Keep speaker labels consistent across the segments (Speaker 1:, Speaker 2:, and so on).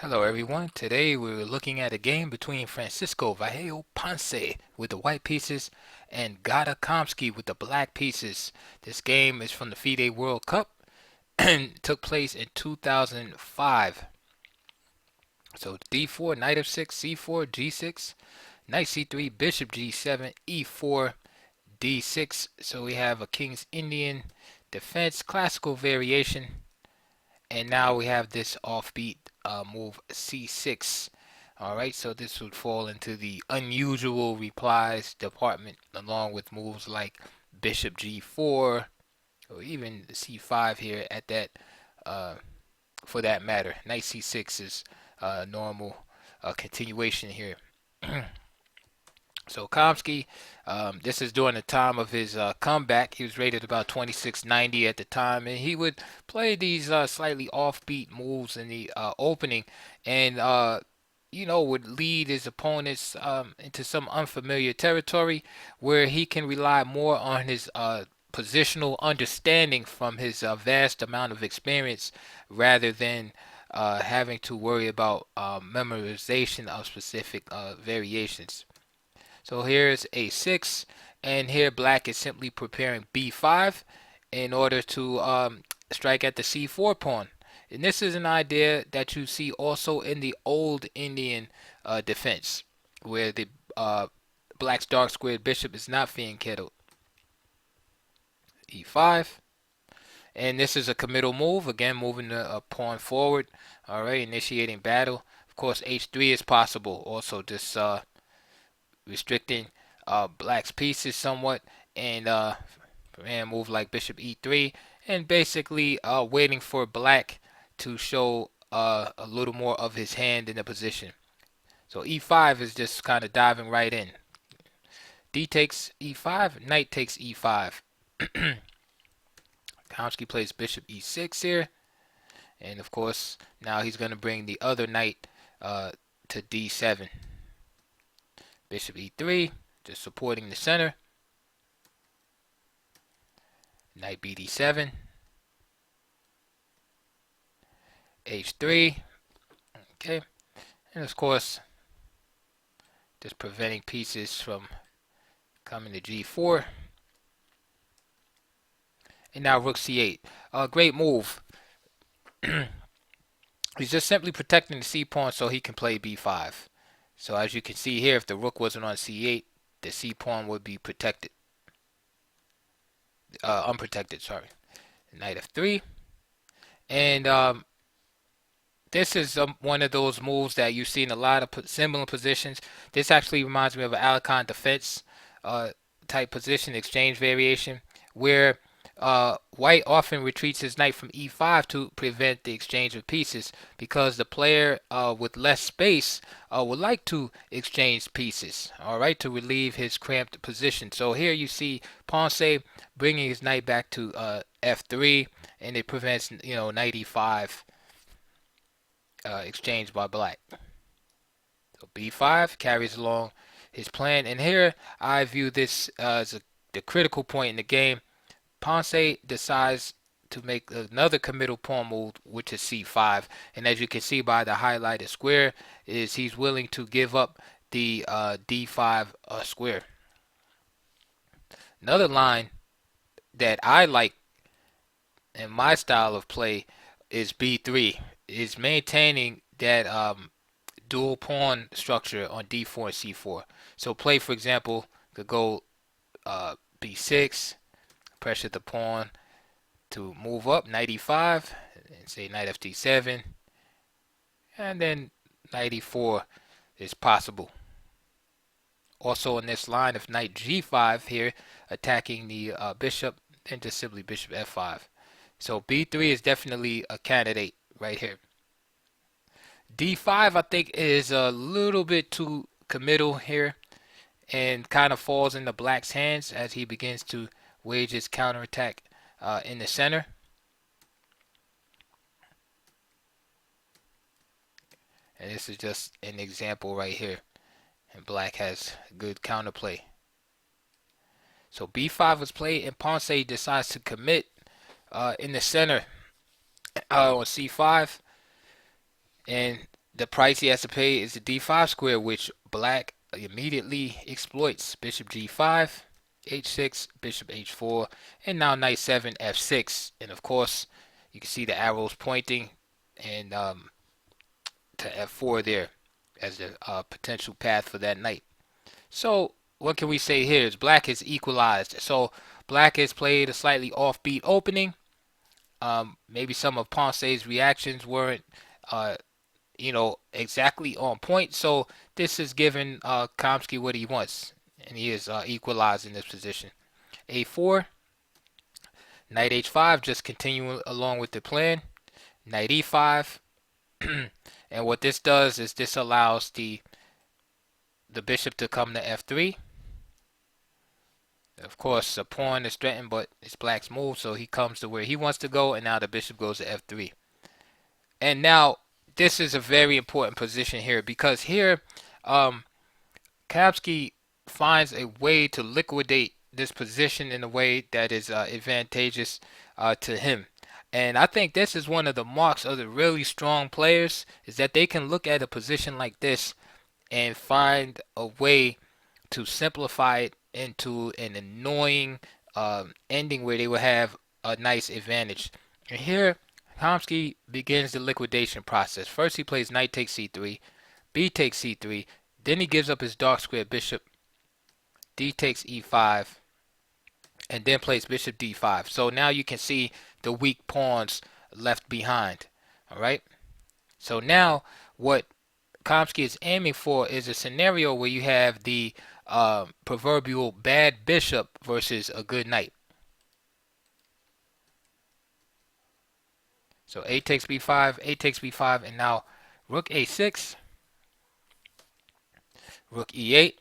Speaker 1: Hello everyone. Today we're looking at a game between Francisco Vallejo Ponce with the white pieces and Gata Kamsky with the black pieces. This game is from the FIDE World Cup and took place in 2005. So D4, knight f6, C4, G6, knight C3, bishop G7, E4, D6. So we have a King's Indian defense, classical variation. And now we have this offbeat move C6. All right, so this would fall into the unusual replies department, along with moves like Bishop G4 or even C5 here at that, uh, for that matter. Knight C6 is normal continuation here. So Kamsky, this is during the time of his comeback. He was rated about 2690 at the time, and he would play these slightly offbeat moves in the opening, and would lead his opponents into some unfamiliar territory where he can rely more on his positional understanding from his vast amount of experience rather than having to worry about memorization of specific variations. So here's a6, and here black is simply preparing b5 in order to strike at the c4 pawn. And this is an idea that you see also in the old Indian defense, where the black's dark squared bishop is not being kettled. e5, and this is a committal move, again moving the pawn forward. All right, initiating battle. Of course, h3 is possible, also just restricting black's pieces somewhat, and move like bishop e3, and basically waiting for black to show a little more of his hand in the position. So e5 is just kind of diving right in. D takes e5, knight takes e5. Kamsky plays bishop e6 here, and of course now he's going to bring the other knight to d7. Bishop e3, just supporting the center. Knight bd7, h3, okay, and of course just preventing pieces from coming to g4. And now rook c8. A great move. He's just simply protecting the c pawn so he can play b5. So as you can see here, if the rook wasn't on c8, the c pawn would be protected. Unprotected, sorry. Knight f3. And this is one of those moves that you see in a lot of similar positions. This actually reminds me of an Alicante defense type position, exchange variation, where white often retreats his knight from e5 to prevent the exchange of pieces because the player with less space would like to exchange pieces, all right, to relieve his cramped position. So here you see Ponce bringing his knight back to f3, and it prevents, knight e5 exchange by black. So b5 carries along his plan, and here I view this as the critical point in the game. Ponce decides to make another committal pawn move, which is c5, and as you can see by the highlighted square, is he's willing to give up the d5 square. Another line that I like in my style of play is b3, is maintaining that dual pawn structure on d4 and c4. So play, for example, could go b6, pressure the pawn to move up, knight e5, and say knight ft7, and then knight e4 is possible. Also in this line, if knight g5 here, attacking the bishop, then just simply bishop f5. So b3 is definitely a candidate right here. d5 I think is a little bit too committal here, and kind of falls into black's hands as he begins to wage his counterattack in the center. And this is just an example right here. And black has good counterplay. So b5 was played, and Ponce decides to commit in the center on c5. And the price he has to pay is the d5 square, which black immediately exploits. Bishop g5, h6, bishop h4, and now knight 7, f6. And of course, you can see the arrows pointing and to f4 there as the potential path for that knight. So what can we say here is black is equalized. So black has played a slightly offbeat opening. Maybe some of Ponce's reactions weren't, uh, exactly on point. So this is giving Kamsky what he wants, and he is equalized in this position. A4, knight h5, just continuing along with the plan. Knight e5, and what this does is this allows the bishop to come to f3. Of course, a pawn is threatened, but it's black's move, so he comes to where he wants to go, and now the bishop goes to f3. And now this is a very important position here because here Kamsky finds a way to liquidate this position in a way that is advantageous to him. And I think this is one of the marks of the really strong players is that they can look at a position like this and find a way to simplify it into an annoying ending where they will have a nice advantage. And here, Kamsky begins the liquidation process. First, he plays knight takes c3, b takes c3, then he gives up his dark square bishop, d takes e5, and then plays bishop d5. So now you can see the weak pawns left behind. All right. So now what Kamsky is aiming for is a scenario where you have the proverbial bad bishop versus a good knight. So a takes b5, a takes b5, and now rook a6, rook e8.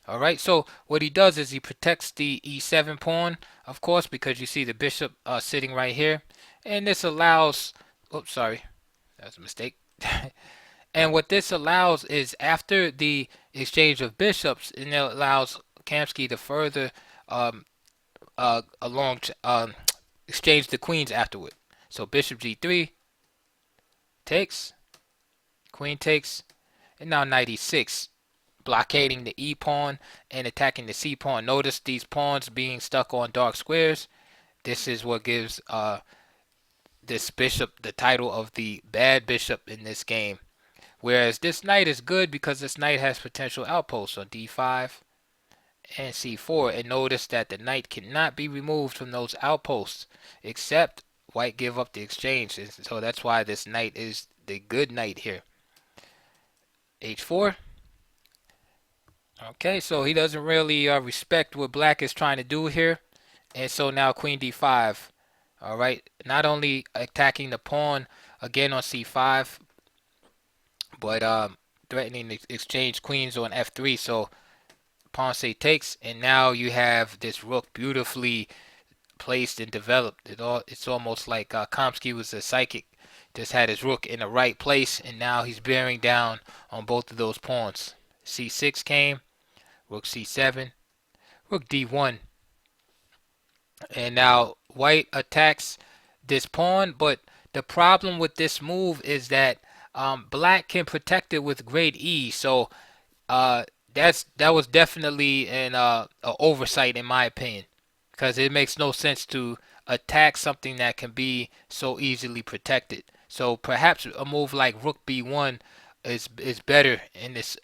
Speaker 1: All right, so what he does is he protects the e7 pawn, of course, because you see the bishop sitting right here. And this allows, oops, sorry, that was a mistake. And what this allows is after the exchange of bishops, and it allows Kamsky to further exchange the queens afterward. So bishop g3 takes, queen takes, and now knight e6, blockading the e pawn and attacking the c pawn. Notice these pawns being stuck on dark squares. This is what gives this bishop the title of the bad bishop in this game. Whereas this knight is good because this knight has potential outposts on d5 and c4. And notice that the knight cannot be removed from those outposts except white give up the exchange. And so that's why this knight is the good knight here. h4. Okay, so he doesn't really respect what black is trying to do here. And so now queen d5. All right, not only attacking the pawn again on c5, but threatening to exchange queens on f3. So Ponce takes, and now you have this rook beautifully placed and developed. It's almost like Kamsky was a psychic, just had his rook in the right place, and now he's bearing down on both of those pawns. c6 came, rook c7, rook d1, and now white attacks this pawn, but the problem with this move is that black can protect it with great ease. So that was definitely an oversight in my opinion, because it makes no sense to attack something that can be so easily protected. So perhaps a move like rook b1 is better in this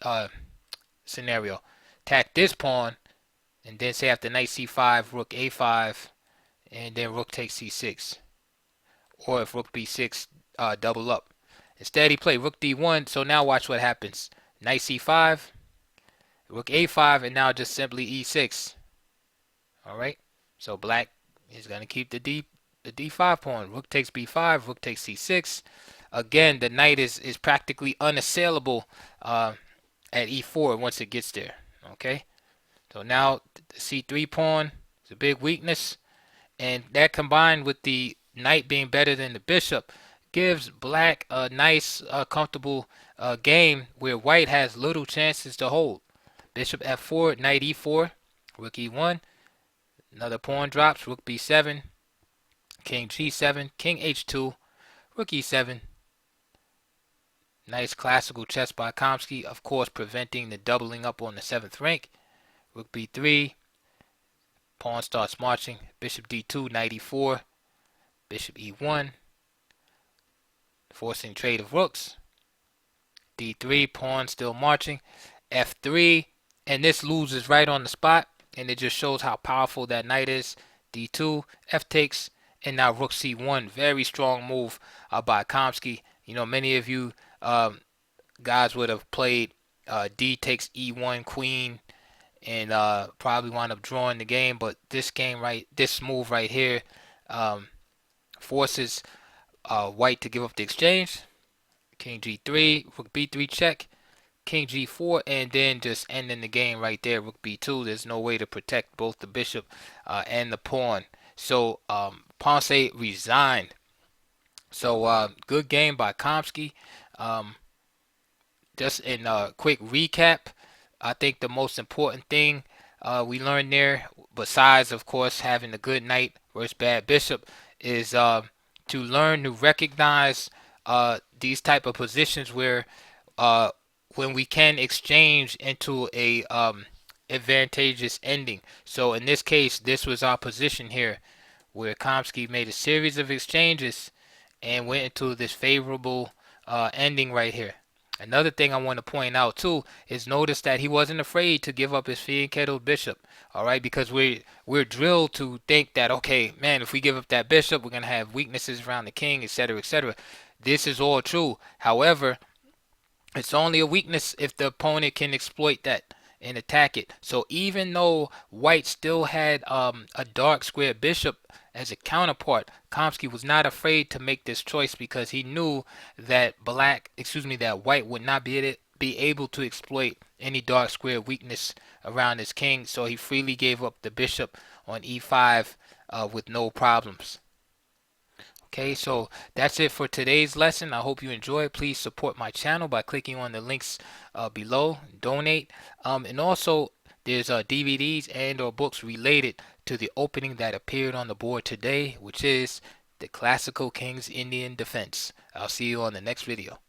Speaker 1: scenario. Attack this pawn, and then say after knight c5, rook a5, and then rook takes c6. Or if rook b6, double up. Instead, he played rook d1, so now watch what happens. Knight c5, rook a5, and now just simply e6. Alright, so black is going to keep the d5 pawn. Rook takes b5, rook takes c6. Again, the knight is practically unassailable at e4 once it gets there. Okay, so now the c3 pawn is a big weakness, and that combined with the knight being better than the bishop gives black a nice comfortable game where white has little chances to hold. Bishop f4, knight e4, rook e1, another pawn drops, rook b7, king g7, king h2, rook e7, Nice classical chess by Kamsky, of course preventing the doubling up on the 7th rank. Rook b3, pawn starts marching, bishop d2, knight e4, bishop e1, forcing trade of rooks, d3, pawn still marching, f3, and this loses right on the spot, and it just shows how powerful that knight is. d2, f takes, and now rook c1. Very strong move by Kamsky. Many of you guys would have played d takes e1 queen and probably wind up drawing the game, but this move right here forces white to give up the exchange. King g3, rook b3 check, king g4, and then just ending the game right there. Rook b2. There's no way to protect both the bishop and the pawn. So Ponce resigned. So good game by Kamsky. Just in a quick recap, I think the most important thing we learned there, besides of course having a good knight versus bad bishop, is to learn to recognize these type of positions where when we can exchange into a advantageous ending. So in this case, this was our position here, where Kamsky made a series of exchanges and went into this favorable ending right here. Another thing I want to point out too is notice that he wasn't afraid to give up his fianchettoed bishop. All right, because we're drilled to think that, okay, man, if we give up that bishop, we're gonna have weaknesses around the king, etc., etc. This is all true. However, it's only a weakness if the opponent can exploit that and attack it. So even though white still had a dark square bishop as a counterpart, Kamsky was not afraid to make this choice because he knew that that white would not be able to exploit any dark square weakness around his king. So he freely gave up the bishop on e5 with no problems. Okay, so that's it for today's lesson. I hope you enjoyed. Please support my channel by clicking on the links below, donate, and also there's DVDs and or books related to the opening that appeared on the board today, which is the Classical King's Indian Defense. I'll see you on the next video.